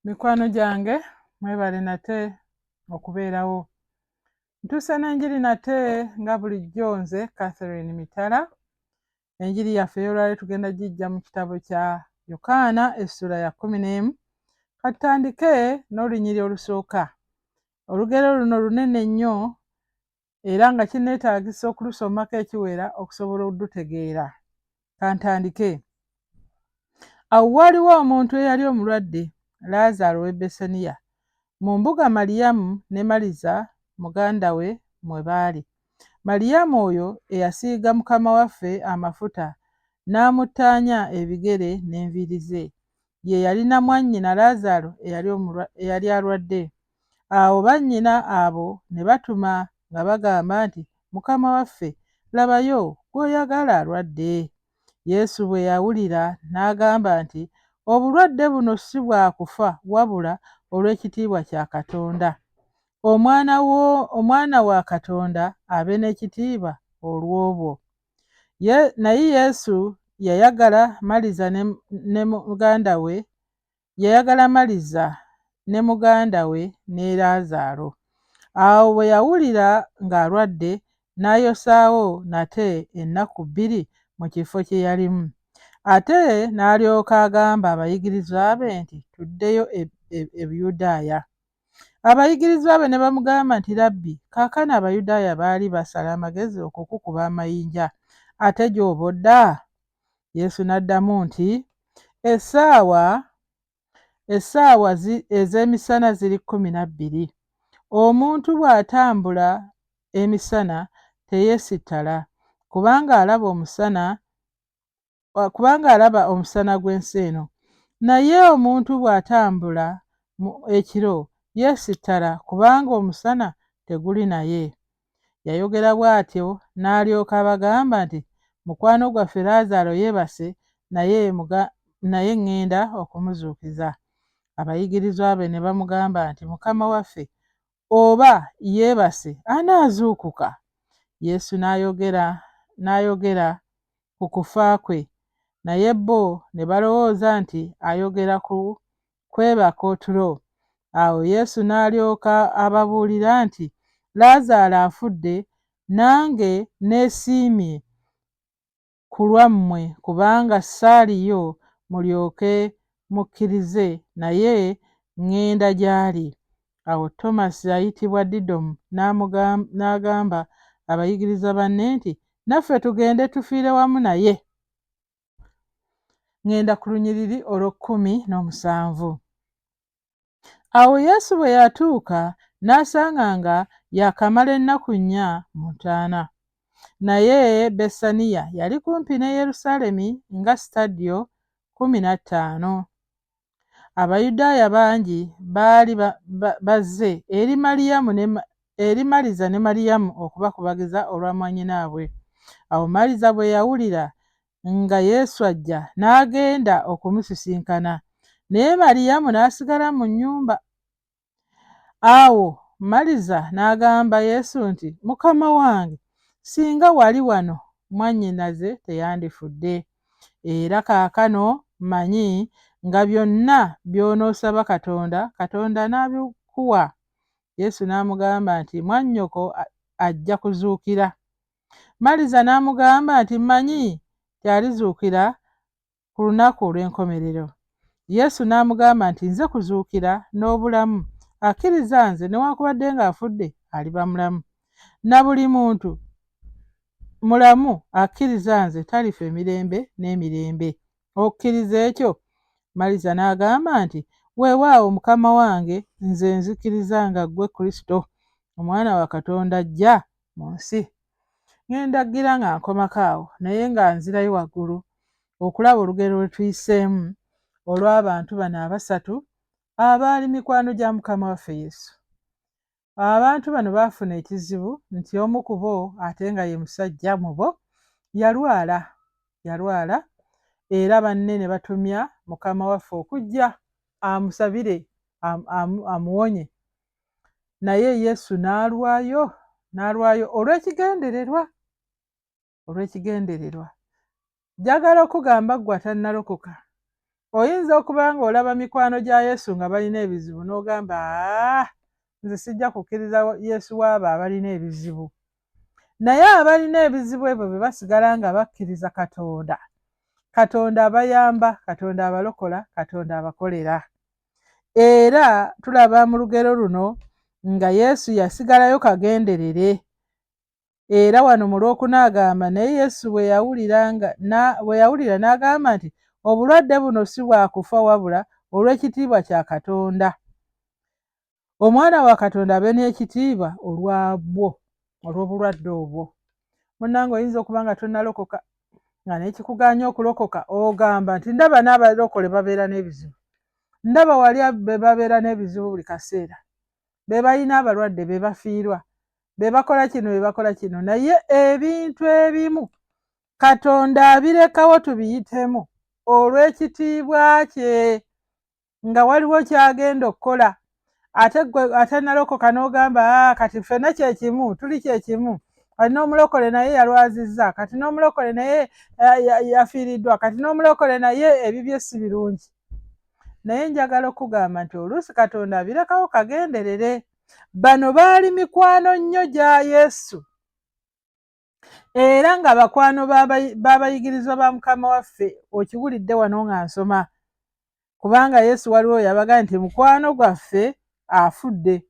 Mikwano gyange mwebale nate okubeerawo. Ntuuse n'enjiri nate nga bulijjo nze Catherine Mitala. Enjiri yaffe ey'olwaleero tugenda gijja mu kitabo kya Yokaana essula ya 11. Katutandike n'olunyiriri olusooka. Olugero luno lunene nnyo era nga kinneetaagisa okulusomako ekiwera okusobola okudutegeera. Kantandike. Awo waaliwo omuntu eyali omulwadde, Laazaalo w'e Besaniya, mu mbuga Maliyamu ne Maliza muganda we mwe baali. Maliyamu oyo eyasiiga Mukama waffe amafuta n'amuttaanya ebigere n'enviiri ze, ye yalina mwannyina Laazaalo eyali alwadde. Awo bannyina abo ne batuma nga bagamba nti, Mukama waffe, labayo gw'oyagala alwadde. Yesu bwe yawulira n'agamba nti, obulwadde buno si bwa kufa wabula olw'ekitiibwa kya Katonda. Omwana wa Katonda abe n'ekitiibwa olw'obwo. Naye Yesu yayagala Maliza ne muganda we ne Laazaalo. Awo bwe yawulira ng'alwadde n'ayosaawo nate ennaku 2 mu kifo kye yalimu. Ate n'alyoka agamba abayigirizwa be nti, tuddeyo e Buyudaaya. Abayigirizwa be ne bamugamba nti, Labbi, kaakano Abayudaaya baali basala amagezi okukukuba amayinja, ate gy'oba odda? Yesu n'addamu nti, essaawa ez'emisana ziri 12. Omuntu bw'atambula emisana teyeesittala, kubanga alaba omusana gw'ensi eno. Naye omuntu bw'atambula ekiro yeesittala, kubanga omusana teguli naye. Yayogera bw'atyo n'alyoka abagamba nti, mukwano gwaffe Laazaalo yeebase, naye ŋŋenda okumuzuukiza. Abayigirizwa be ne bamugamba nti, Mukama waffe, oba yeebase anaazuukuka? Yesu n'ayogera ku kufa kwe, naye bo ne balowooza nti ayogera ku kwebaka otulo. Awo Yesu n'alyoka ababuulira nti, Laazaalo afudde, nange neesiimye ku lwammwe, kubanga ssaaliyo mulyoke mukkirize, naye ŋŋenda gy'ali. Awo Tomasi ayitibwa Didomu n'agamba abayigirizwa banne nti, naffe tugende tufiire wamu naye. Ŋŋenda ku lunyiriri olw'17. Awo Yesu bwe yatuuka n'asanga nga yaakamala ennaku 4 mu ntaana. Naye Besaniya yali kumpi ne Yerusaalemi nga sitadiyo 15. Abayudaaya bangi baali bazze eri Maliza ne Maliyamu okubakubagiza olwa mwannyinaabwe. Awo Maliza bwe yawulira nga Yesu ajja n'agenda okumusisinkana, naye Maliyamu n'asigala mu nnyumba. Awo Maliza n'agamba Yesu nti, Mukama wange, singa wali wano mwannyinaze teyandifudde, era kaakano mmanyi nga byonna by'onoosaba Katonda, Katonda anaabikuwa. Yesu n'amugamba nti, mwannyoko ajja kuzuukira. Maliza n'amugamba nti, mmanyi tyalizuukira ku lunaku olw'enkomerero. Yesu n'amugamba nti, nze kuzuukira n'obulamu. Akkiriza nze newaakubadde ng'afudde aliba mulamu. Na buli muntu mulamu akkiriza nze talifa emirembe n'emirembe. Okkiriza ekyo? Maliza n'agamba nti, weewaawo Mukama wange, nze nzikiriza nga ggwe Kristo, Omwana wa Katonda ajja mu nsi. Ŋŋenda gira nga nkomako awo, naye nga nzirayo waggulu okulaba olugero lwe tuyiseemu olw'abantu bano abasatu abaali mikwano gya Mukama waffe Yesu. Abantu bano baafuna ekizibu nti omu ku bo, ate nga ye musajja mu bo, yalwala era banne ne batumya Mukama waffe okujja amusabire amuwonye. Naye Yesu n'alwayo olw'ekigendererwa. Njagala okugamba ggwe atannalokoka, oyinza okuba nga olaba mikwano gya Yesu nga balina ebizibu n'ogamba nze sijja kukkiriza Yesu w'abo abalina ebizibu. Naye abalina ebizibu ebyo bwe basigala nga bakkiriza Katonda, Katonda abayamba, Katonda abalokola, Katonda abakolera. Era tulaba mu lugero luno nga Yesu yasigalayo kagenderere. Era wano mu Lwokuna agamba naye Yesu bwe yawulira n'agamba nti obulwadde buno si bwa kufa wabula olw'ekitiibwa kya Katonda. Omwana wa Katonda abe n'ekitiibwa olw'obulwadde obwo. Munnange oyinza okuba nga tonnalokoka nga n'ekikugaanya okulokoka ogamba nti ndaba n'abalokole babeera n'ebizibu, ndaba wali be babeera n'ebizibu buli kaseera, be balina abalwadde, be bafiirwa, be bakola kino, be bakola kino. Naye ebintu ebimu Katonda abirekawo tubiyitemu olw'ekitiibwa kye, nga waliwo kyagenda okukola. Ate nalokoka n'ogamba kati ffenna kyekimu, tuli kyekimu, kati n'omulokole naye yalwazizza, kati n'omulokole naye yafiiriddwa, kati n'omulokole naye ebibye si birungi. Naye njagala okugamba nti oluusi Katonda abirekawo kagenderere. Bano baali mikwano nnyo gya Yesu, era nga bakwano b'abayigirizwa ba Mukama waffe. Okiwulidde wano nga nsoma, kubanga Yesu waliwo yabaga nti mukwano gwaffe afudde.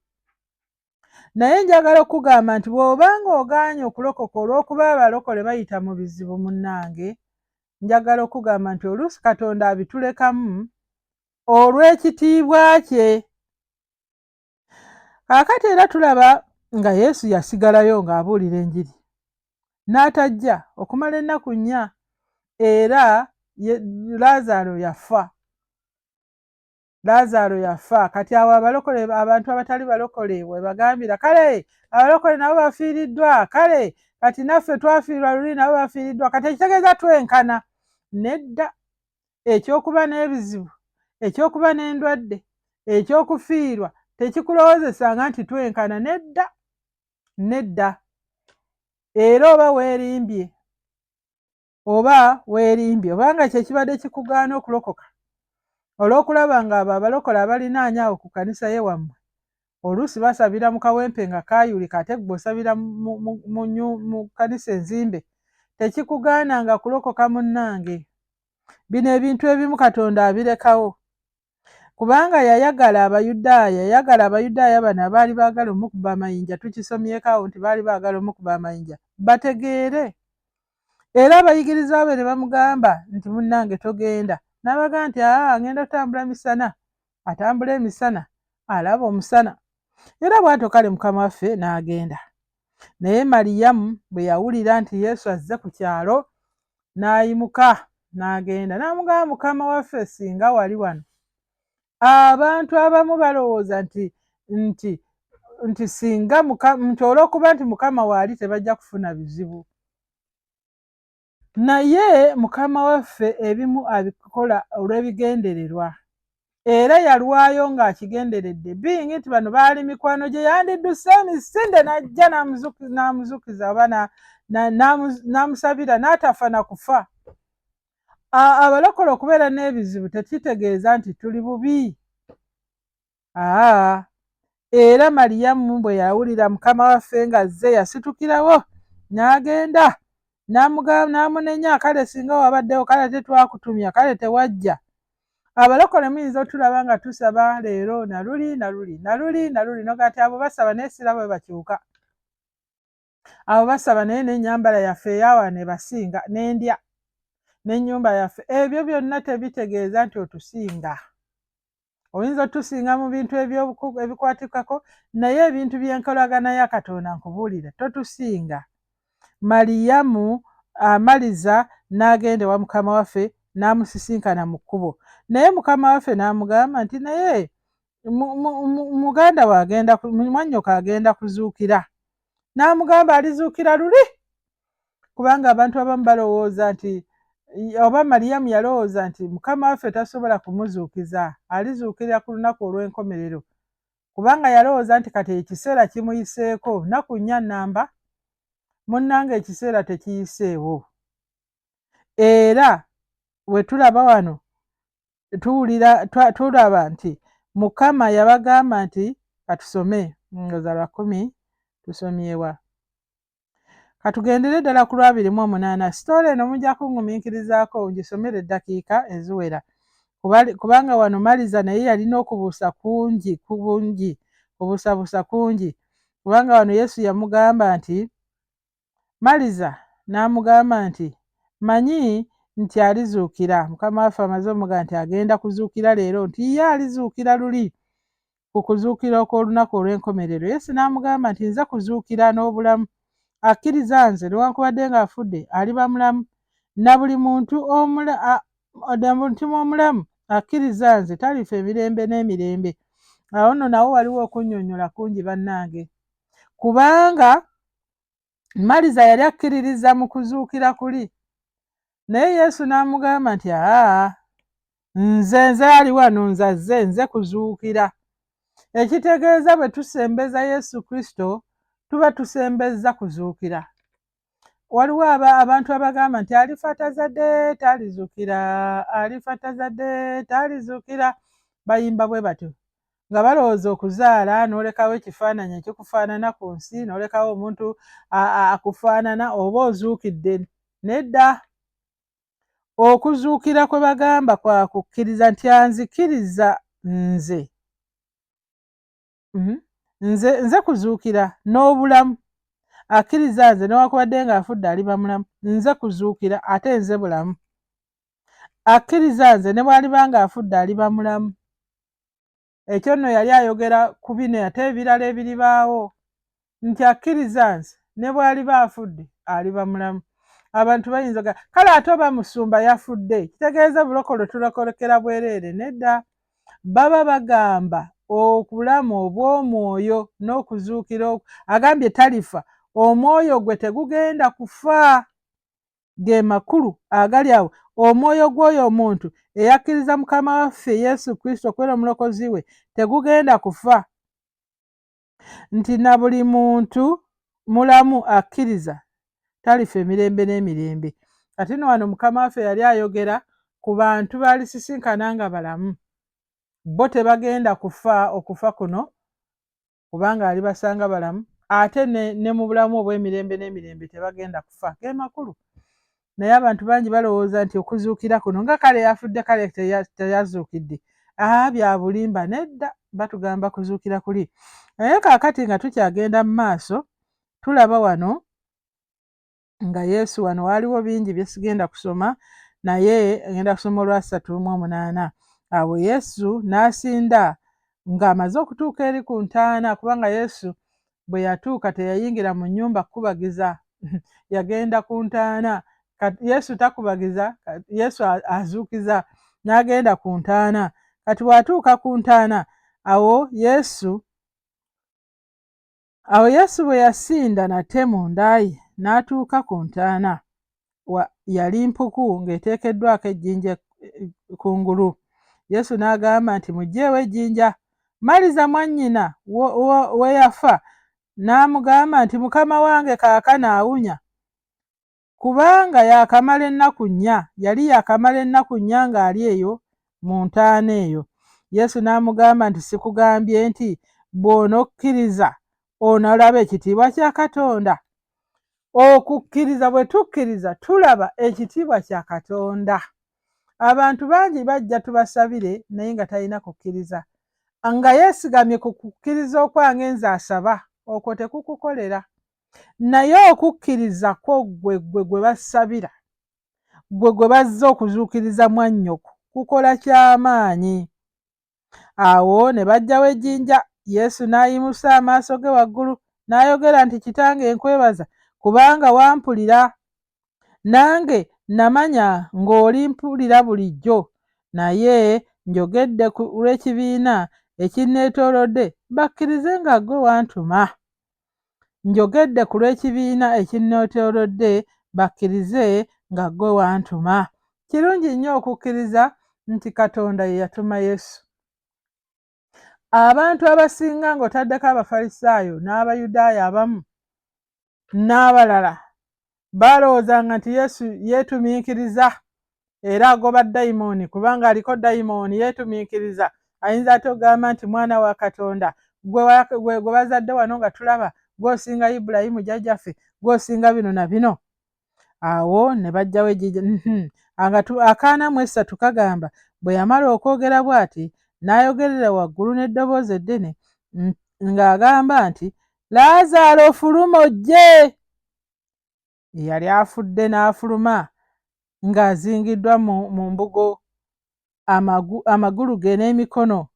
Naye njagala okugamba nti bw'obanga ogaanye okulokoka olw'okuba abalokole bayita mu bizibu, munnange, njagala okugamba nti oluusi Katonda abitulekamu olw'ekitiibwa kye. Kaakati era tulaba nga Yesu yasigalayo ng'abuulira enjiri, n'atajja okumala ennaku 4, era Laazaalo yafa. Laazaalo yafa. Kati awo abalokole, abantu abatali balokole we bagambira, kale abalokole nabo bafiiriddwa, kale kati naffe twafiirwa luli nabo bafiiriddwa, kati ekitegeeza twenkana. Nedda. Ekyokuba n'ebizibu, ekyokuba n'endwadde, ekyokufiirwa tekikulowoozesanga nti twenkana. Nedda, nedda. Era oba weerimbye obanga kye kibadde kikugaana okulokoka olw'okulaba nga abo abalokole abalinaanya awo ku kkanisa ye wammwe oluusi basabira mu kawempe nga kaayulika ate gwe osabira mu kkanisa enzimbe, tekikugaananga kulokoka munnange. Bino ebintu ebimu Katonda abirekawo kubanga yayagala Abayudaaya bano abaali baagala omukuba amayinja, tukisomyeko awo nti baali baagala omukuba amayinja, bategeere. Era abayigiriza be ne bamugamba nti munnange togenda. N'abaga nti ngenda kutambula misana, atambula emisana, alaba omusana. Era bw'atyo kale Mukama waffe n'agenda. Naye Maliyamu bwe yawulira nti Yesu azze ku kyalo, n'ayimuka n'agenda. N'amugamba, Mukama waffe singa wali wano, abantu abamu balowooza nti singa nti olw'okuba nti Mukama waali tebajja kufuna bizibu. Naye Mukama waffe ebimu abikola olw'ebigendererwa, era yalwayo ng'akigenderedde. Being nti bano baali mikwano gye, yandidduse emisinde n'ajja n'amuzukiza oba n'amusabira n'atafa na kufa. Abalokole okubeera n'ebizibu tekitegeeza nti tuli bubi. Era Maliyamu bwe yawulira Mukama waffe ng'azze, yasitukirawo n'agenda n'amunenya, kale singa wabaddewo, kale tetwakutumya, kale tewajja. Abalokole muyinza otulaba nga tusaba leero na luli nogati abo basaba naye siraba bwe bakyuka. Abo basaba naye n'ennyambala yaffe eyawano ebasinga, n'endya n'ennyumba yaffe, ebyo byonna tebitegeeza nti otusinga. Oyinza otusinga mu bintu ebikwatikako, naye ebintu by'enkolagana ya Katonda nkubuulire totusinga. Maliyamu amaliza n'agenda ewa Mukama waffe n'amusisinkana mu kkubo. Naye Mukama waffe n'amugamba nti naye muganda we mwannyoko agenda kuzuukira. N'amugamba alizuukira luli, kubanga abantu abamu balowooza nti, oba Maliyamu yalowooza nti Mukama waffe tasobola kumuzuukiza, alizuukira ku lunaku olw'enkomerero, kubanga yalowooza nti kati ekiseera kimuyiseeko, nnaku 4 nnamba. Munnange ekiseera tekiyiseewo. Era we tulaba wano tulaba nti Mukama yabagamba nti katusome ngoza lwa 10 tusomyewa. Katugendere ddala ku 28. Sitole eno mujja kungumiikirizaako ngisomere eddakiika eziwera. Kubanga wano Maliza naye yalina okubuusa kubuusabuusa kungi. Kubanga wano Yesu yamugamba nti, Maliza n'amugamba nti, manyi nti alizuukira. Mukama waffe amaze omugamba nti agenda kuzuukira leero, nti ye alizuukira luli ku kuzuukira okw'olunaku olw'enkomerero. Yesu n'amugamba nti nze kuzuukira n'obulamu. Akkiriza nze newankubadde ng'afudde aliba mulamu, na buli muntu omulamu akkiriza nze talifa emirembe n'emirembe. Awo nno nawo waliwo okunnyonnyola kungi bannange, kubanga Maliza yali akkiririza mu kuzuukira kuli, naye Yesu n'amugamba nti nze ali wano, nze kuzuukira. Ekitegeeza bwe tusembeza Yesu Kristo tuba tusembeza kuzuukira. Waliwo abantu abagamba nti alifa tazadde talizuukira, alifa tazadde talizuukira. Bayimba bwe batyo nga balowooza okuzaala n'olekawo ekifaananyi ekikufaanana ku nsi, n'olekawo omuntu akufaanana oba ozuukidde. Nedda, okuzuukira kwe bagamba kwa kukkiriza nti anzikiriza nze kuzuukira n'obulamu. Akkiriza nze newankubadde ng'afudde aliba mulamu, nze kuzuukira ate nze bulamu. Akkiriza nze ne bw'aliba ng'afudde aliba mulamu. Ekyo nno yali ayogera ku bino ate ebirala ebiribaawo, nti akkiriza nze ne bw'aliba afudde aliba mulamu. Abantu bayinza ga kale ate oba musumba yafudde, kitegeeza bulokole tulokolekera bwereere. Nedda, baba bagamba obulamu obw'omwoyo n'okuzuukira. Agambye talifa, omwoyo gwe tegugenda kufa. Ge makulu agali awo. Omwoyo gw'oyo omuntu eyakkiriza Mukama waffe Yesu Kristo okubeera omulokozi we tegugenda kufa, nti na buli muntu mulamu akkiriza talifa emirembe n'emirembe. Kati no wano Mukama waffe yali ayogera ku bantu b'alisisinkana nga balamu, bo tebagenda kufa okufa kuno kubanga alibasanga balamu, ate ne mu bulamu obw'emirembe n'emirembe tebagenda kufa. Ge makulu. Naye abantu bangi balowooza nti okuzuukira kuno nga kale yafudde kale teyazuukidde. Bya bulimba. Nedda, batugamba kuzuukira kuli. Naye kaakati nga tukyagenda mu maaso, tulaba wano nga Yesu wano waliwo bingi bye sigenda kusoma, naye ngenda kusoma olwa 38. Awo Yesu n'asinda ng'amaze okutuuka eri ku ntaana, kubanga Yesu bwe yatuuka teyayingira mu nnyumba kukubagiza, yagenda ku ntaana. Yesu takubagiza, Yesu azuukiza, n'agenda ku ntaana. Kati bw'atuuka ku ntaana, awo Yesu bwe yasinda nate munda ye n'atuuka ku ntaana. Yali mpuku ng'eteekeddwako ejjinja kungulu. Yesu n'agamba nti muggyeewo ejjinja. Maliza mwannyina we yafa n'amugamba nti Mukama wange kaakano awunya, kubanga yakamala ennaku 4, yali yakamala ennaku 4 ng'ali eyo mu ntaana eyo. Yesu n'amugamba nti sikugambye nti bw'onokkiriza onolaba ekitiibwa kya Katonda? Okukkiriza, bwe tukkiriza tulaba ekitiibwa kya Katonda. Abantu bangi bajja tubasabire naye nga talina kukkiriza, nga yeesigamye ku kukkiriza okwange nze asaba, okwo tekukukolera. Naye okukkiriza kwo gwe basabira, gwe bazza okuzuukiriza mwannyoko, kukola ky'amaanyi. Awo ne baggyawo ejjinja. Yesu n'ayimusa amaaso ge waggulu n'ayogera nti Kitange nkwebaza kubanga wampulira. Nange namanya ng'olimpulira bulijjo, naye njogedde ku lw'ekibiina ekinneetoolodde bakkirize nga ggwe wantuma. Njogedde ku lw'ekibiina ekinneetoolodde bakkirize nga ggwe wantuma. Kirungi nnyo okukkiriza nti Katonda ye yatuma Yesu. Abantu abasinga ng'otaddeko Abafalisaayo n'Abayudaaya abamu n'abalala balowoozanga nti Yesu yeetumiikiriza era agoba dayimooni kubanga aliko dayimooni yeetumiikiriza. Ayinza ate ogamba nti mwana wa Katonda gwe bazadde wano nga tulaba gw'osinga Ibulayimu jjajjaffe, gw'osinga bino na bino. Awo ne bajjawo akaana mu esatu kagamba bwe yamala okwogera bw'ati n'ayogerera waggulu n'eddoboozi eddene ng'agamba nti, Laazaalo fuluma ojje! Yali afudde n'afuluma ng'azingiddwa mu mbugo, amagulu ge n'emikono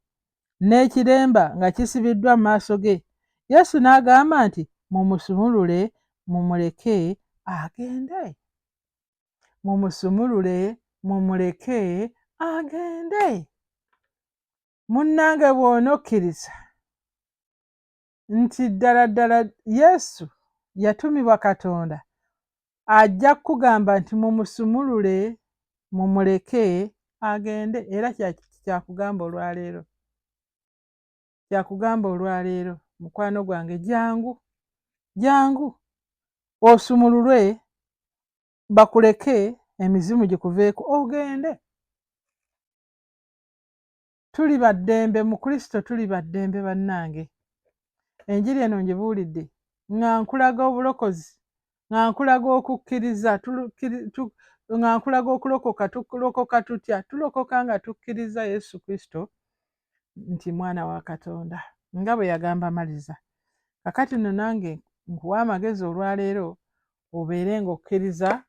n'ekiremba nga kisibiddwa mu maaso ge. Yesu n'agamba nti, mumusumulule mumuleke agende. Mumusumulule mumuleke agende. Munnange bw'onokkiriza nti ddala ddala Yesu yatumibwa Katonda, ajja kukugamba nti mumusumulule mumuleke agende. Era kyakugamba olwaleero, kyakugamba olwaleero mukwano gwange, jangu osumululwe bakuleke emizimu gikuveeko ogende. Tuli baddembe mu Kristo, tuli baddembe bannange. Enjiri eno ngibuulidde nga nkulaga obulokozi, nga nkulaga okukkiriza, nga nkulaga okulokoka. Tulokoka tutya? Tulokoka nga tukkiriza Yesu Kristo nti mwana wa Katonda, nga bwe yagamba Maliza. Kakati nno nange nkuwa amagezi olwaleero obeere ng'okkiriza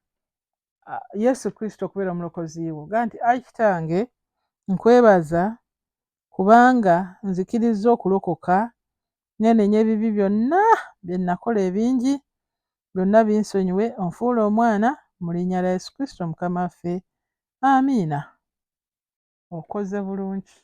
Yesu Kristo okubeera omulokozi wo. Gaa nti Ayi Kitange, nkwebaza kubanga nzikirizza okulokoka, neenenya ebibi byonna bye nakola ebingi, byonna binsonyiwe, onfuule omwana mu linnya lya Yesu Kristo Mukama waffe. Amiina. Okoze bulungi.